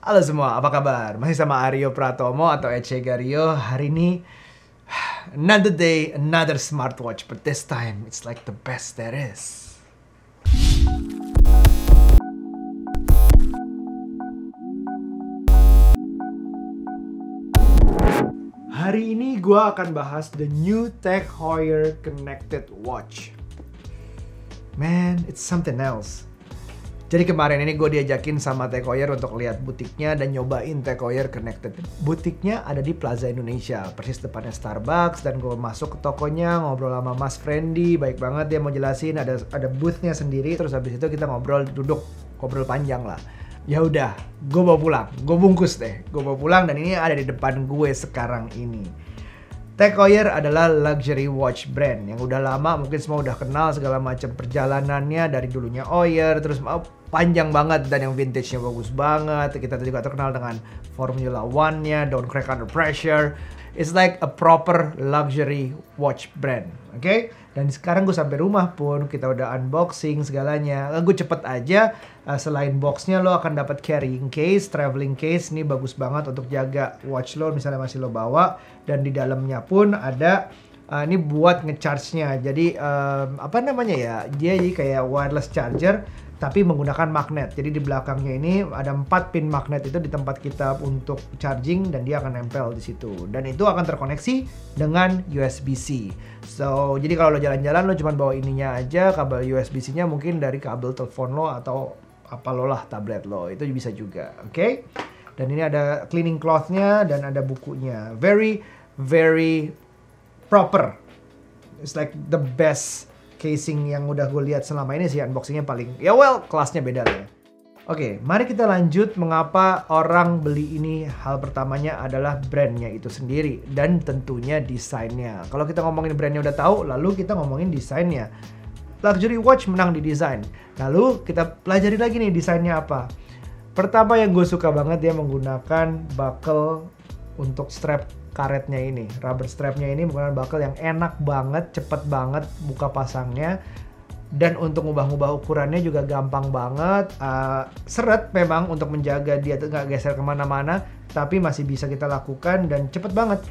Halo semua, apa kabar? Masih sama Aryo Pratomo atau Ece Gario. Hari ini, another day, another smartwatch. But this time, it's like the best there is. Hari ini gue akan bahas the new Tag Heuer Connected Watch. Man, it's something else. Jadi kemarin ini gue diajakin sama Tag Heuer untuk lihat butiknya dan nyobain Tag Heuer Connected. Butiknya ada di Plaza Indonesia, persis depannya Starbucks. Dan gue masuk ke tokonya, ngobrol sama Mas Friendly, baik banget dia mau jelasin. Ada boothnya sendiri, terus habis itu kita ngobrol, ngobrol panjang lah. Ya udah, gue bawa pulang, gue bungkus deh, gue bawa pulang dan ini ada di depan gue sekarang ini. Tag Heuer adalah luxury watch brand yang udah lama, mungkin semua udah kenal segala macam perjalanannya dari dulunya Heuer, terus panjang banget dan yang vintage-nya bagus banget. Kita juga terkenal dengan Formula One-nya, Don't Crack Under Pressure. It's like a proper luxury watch brand, oke? Dan sekarang gue sampai rumah pun kita udah unboxing segalanya. Gue cepet aja. Selain boxnya lo akan dapat carrying case, traveling case. Ini bagus banget untuk jaga watch lo misalnya masih lo bawa. Dan di dalamnya pun ada ini buat ngecharge-nya. Jadi apa namanya ya? Dia jadi kayak wireless charger tapi menggunakan magnet. Jadi di belakangnya ini ada 4 pin magnet itu di tempat kita untuk charging dan dia akan nempel di situ. Dan itu akan terkoneksi dengan USB-C. So, jadi kalau lo jalan-jalan lo cuma bawa ininya aja, kabel USB-C-nya mungkin dari kabel telepon lo atau apa lo lah, tablet lo. Itu bisa juga, oke? Dan ini ada cleaning cloth-nya dan ada bukunya. Very, very proper. It's like the best casing yang udah gue lihat selama ini sih, unboxingnya paling kelasnya beda lah ya. Oke, mari kita lanjut mengapa orang beli ini. Hal pertamanya adalah brandnya itu sendiri dan tentunya desainnya. Kalau kita ngomongin brandnya udah tahu, lalu kita ngomongin desainnya. Luxury watch menang di desain. Lalu kita pelajari lagi nih desainnya apa. Pertama yang gue suka banget, dia menggunakan buckle untuk strap karetnya ini, rubber strapnya ini menggunakan buckle yang enak banget, cepet banget buka pasangnya, dan untuk ngubah-ngubah ukurannya juga gampang banget. Seret memang untuk menjaga dia nggak geser kemana-mana, tapi masih bisa kita lakukan dan cepet banget.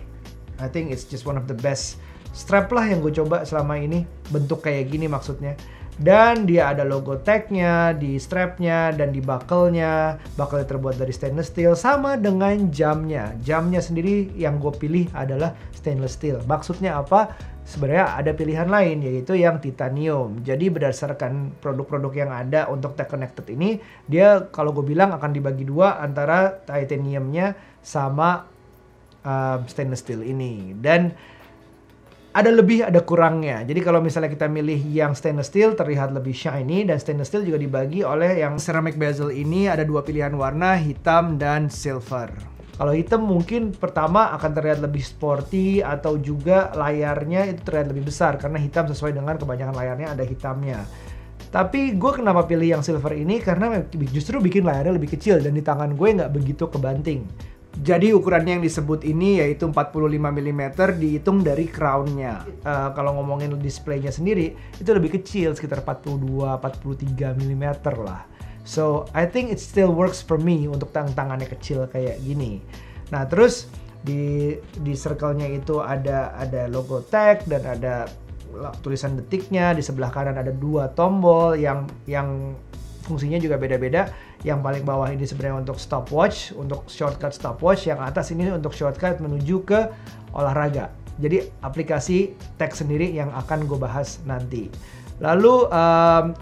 I think it's just one of the best strap lah yang gue coba selama ini, bentuk kayak gini maksudnya. Dan dia ada logo tagnya di strapnya dan di buckle-nya. Buckle-nya terbuat dari stainless steel, sama dengan jamnya. Jamnya sendiri yang gue pilih adalah stainless steel. Maksudnya apa? Sebenarnya ada pilihan lain, yaitu yang titanium. Jadi berdasarkan produk-produk yang ada untuk Tag Connected ini, dia kalau gue bilang akan dibagi dua antara titaniumnya sama stainless steel ini. Dan ada lebih, ada kurangnya. Jadi kalau misalnya kita milih yang stainless steel terlihat lebih shiny, dan stainless steel juga dibagi oleh yang ceramic bezel ini ada dua pilihan warna, hitam dan silver. Kalau hitam mungkin pertama akan terlihat lebih sporty, atau juga layarnya itu terlihat lebih besar karena hitam sesuai dengan kebanyakan layarnya ada hitamnya. Tapi gue kenapa pilih yang silver ini karena justru bikin layarnya lebih kecil dan di tangan gue nggak begitu kebanting. Jadi ukurannya yang disebut ini yaitu 45 mm dihitung dari crown-nya. Kalau ngomongin displaynya sendiri itu lebih kecil, sekitar 42-43 mm lah. So I think it still works for me untuk tangannya kecil kayak gini. Nah terus di circle-nya itu ada logo tag dan ada tulisan detiknya. Di sebelah kanan ada 2 tombol yang fungsinya juga beda-beda. Yang paling bawah ini sebenarnya untuk stopwatch, untuk shortcut stopwatch. Yang atas ini untuk shortcut menuju ke olahraga. Jadi aplikasi tag sendiri yang akan gue bahas nanti. Lalu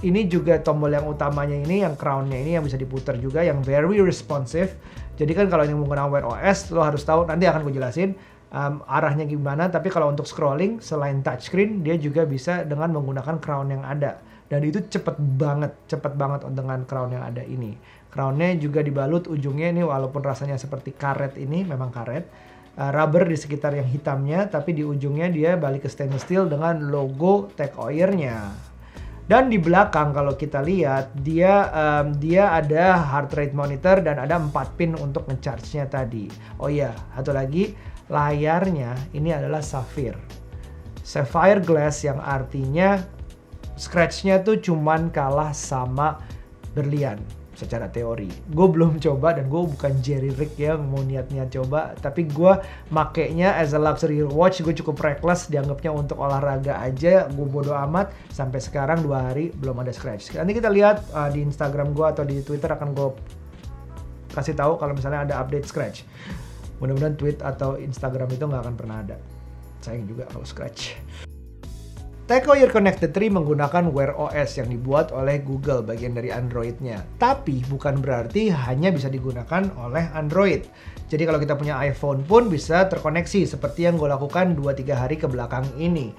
ini juga tombol yang utamanya ini, yang crown-nya ini yang bisa diputar juga, yang very responsive. Jadi kan kalau yang menggunakan Wear OS, lo harus tahu, nanti akan gue jelasin arahnya gimana. Tapi kalau untuk scrolling, selain touchscreen, dia juga bisa dengan menggunakan crown yang ada. Dan itu cepet banget dengan crown yang ada ini. Crownnya juga dibalut ujungnya ini, walaupun rasanya seperti karet ini, memang karet. Rubber di sekitar yang hitamnya, tapi di ujungnya dia balik ke stainless steel dengan logo Tag Heuer-nya. Dan di belakang kalau kita lihat, dia ada heart rate monitor dan ada 4 pin untuk ngecharge-nya tadi. Oh iya, satu lagi, layarnya ini adalah sapphire glass, yang artinya scratch-nya tuh cuman kalah sama berlian. secara teori. Gue belum coba dan gue bukan Jerry Rick yang mau niat-niat coba, tapi gue makainya as a luxury watch. Gue cukup reckless, dianggapnya untuk olahraga aja. Gue bodo amat, sampai sekarang 2 hari belum ada scratch. Nanti kita lihat di Instagram gue atau di Twitter akan gue kasih tahu kalau misalnya ada update scratch. Mudah-mudahan tweet atau Instagram itu nggak akan pernah ada. Sayang juga kalau scratch. Tag Heuer Connected 3 menggunakan Wear OS yang dibuat oleh Google, bagian dari Android-nya. Tapi bukan berarti hanya bisa digunakan oleh Android. Jadi kalau kita punya iPhone pun bisa terkoneksi seperti yang gue lakukan 2-3 hari ke belakang ini.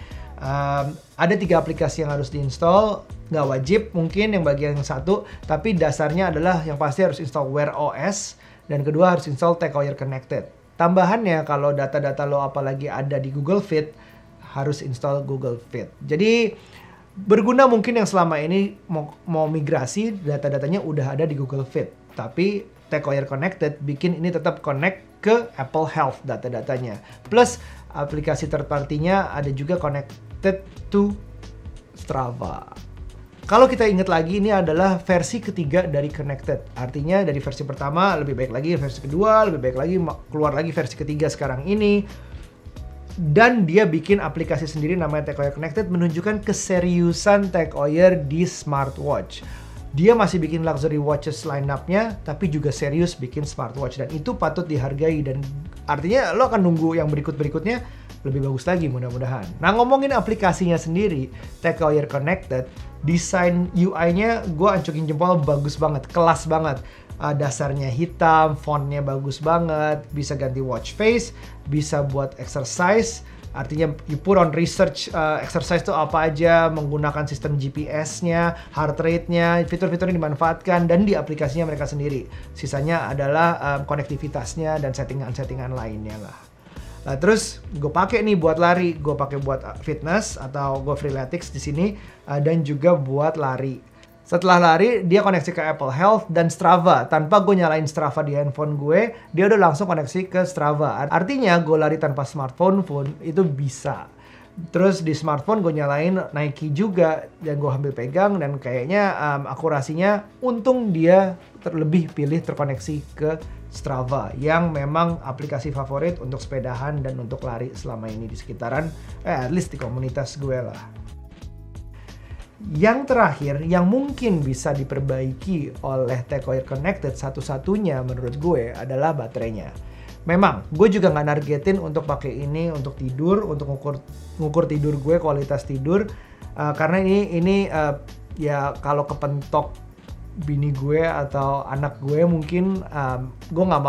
Ada 3 aplikasi yang harus diinstal, nggak wajib mungkin yang bagian yang satu, tapi dasarnya adalah yang pasti harus install Wear OS, dan kedua harus install Tag Heuer Connected. Tambahannya kalau data-data lo apalagi ada di Google Fit, harus install Google Fit. Jadi berguna mungkin yang selama ini mau migrasi, data-datanya udah ada di Google Fit. Tapi Tag Heuer Connected bikin ini tetap connect ke Apple Health data-datanya. Plus aplikasi third party-nya ada juga connected to Strava. Kalau kita ingat lagi, ini adalah versi ketiga dari Connected. Artinya dari versi pertama lebih baik lagi, versi kedua lebih baik lagi, keluar lagi versi ketiga sekarang ini. Dan dia bikin aplikasi sendiri namanya Tag Heuer Connected, menunjukkan keseriusan Tag Heuer di smartwatch. Dia masih bikin luxury watches line-up-nya, tapi juga serius bikin smartwatch. Dan itu patut dihargai, dan artinya lo akan nunggu yang berikut-berikutnya lebih bagus lagi mudah-mudahan. Nah, ngomongin aplikasinya sendiri, Tag Heuer Connected, desain UI-nya gue ancurin jempol, bagus banget, kelas banget. Dasarnya hitam, fontnya bagus banget, bisa ganti watch face, bisa buat exercise. Artinya you put on research exercise itu apa aja, menggunakan sistem GPS-nya, heart rate-nya, fitur-fiturnya dimanfaatkan, dan di aplikasinya mereka sendiri. Sisanya adalah konektivitasnya dan settingan-settingan lainnya lah. Nah, terus gue pakai nih buat lari, gue pakai buat fitness atau gue freeletics di sini, dan juga buat lari. Setelah lari, dia koneksi ke Apple Health dan Strava. Tanpa gue nyalain Strava di handphone gue, dia udah langsung koneksi ke Strava. Artinya gue lari tanpa smartphone pun itu bisa. Terus di smartphone gue nyalain Nike juga, dan gue ambil pegang, dan kayaknya akurasinya untung dia terlebih pilih terkoneksi ke Strava, yang memang aplikasi favorit untuk sepedahan dan untuk lari selama ini di sekitaran, at least di komunitas gue lah. Yang terakhir, yang mungkin bisa diperbaiki oleh Tag Heuer Connected satu-satunya menurut gue adalah baterainya. Memang, gue juga nggak nargetin untuk pakai ini untuk tidur, untuk ngukur tidur gue, kualitas tidur. Karena ini ya kalau kepentok bini gue atau anak gue mungkin gue nggak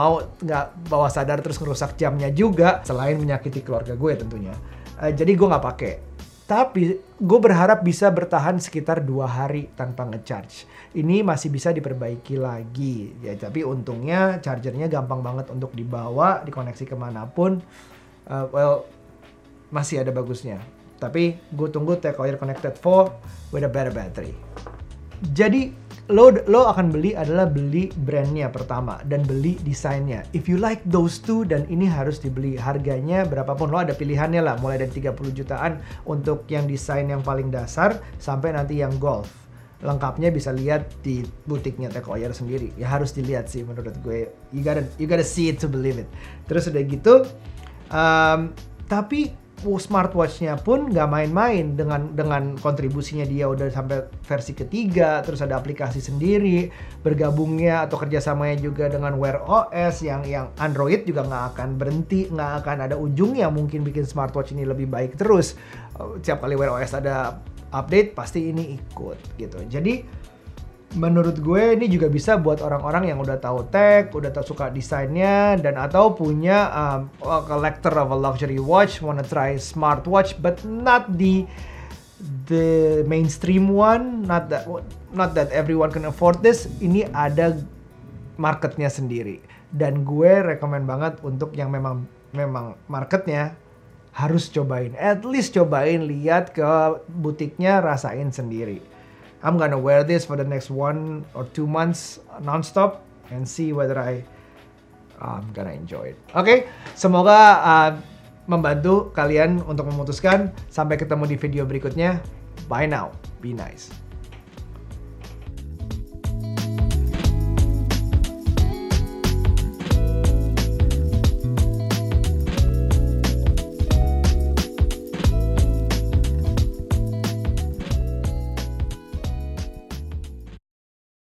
bawa sadar terus ngerusak jamnya juga, selain menyakiti keluarga gue tentunya. Jadi gue nggak pakai. Tapi gue berharap bisa bertahan sekitar 2 hari tanpa ngecharge. Ini masih bisa diperbaiki lagi. Ya, tapi untungnya chargernya gampang banget untuk dibawa, dikoneksi kemanapun. Masih ada bagusnya. Tapi gue tunggu Tag Heuer Connected 4 with a better battery. Jadi lo akan beli adalah beli brandnya pertama dan beli desainnya. If you like those two, dan ini harus dibeli. Harganya berapapun, lo ada pilihannya lah, mulai dari 30 jutaan untuk yang desain yang paling dasar sampai nanti yang golf. Lengkapnya bisa lihat di butiknya Tag Heuer sendiri. Ya harus dilihat sih menurut gue. You gotta see it to believe it. Terus udah gitu, tapi smartwatch-nya pun nggak main-main dengan kontribusinya. Dia udah sampai versi ketiga, terus ada aplikasi sendiri, bergabungnya atau kerjasamanya juga dengan Wear OS yang Android juga nggak akan berhenti, nggak akan ada ujungnya. Mungkin bikin smartwatch ini lebih baik terus. Setiap kali Wear OS ada update, pasti ini ikut gitu. Jadi menurut gue ini juga bisa buat orang-orang yang udah tahu tag, udah suka desainnya, dan atau punya collector of a luxury watch, wanna try smartwatch but not the mainstream one, not that everyone can afford this. Ini ada marketnya sendiri, dan gue rekomen banget untuk yang memang marketnya harus cobain, at least cobain, lihat ke butiknya, rasain sendiri. I'm gonna wear this for the next 1 or 2 months non-stop and see whether I'm gonna enjoy it. Oke, semoga membantu kalian untuk memutuskan. Sampai ketemu di video berikutnya. Bye now. Be nice.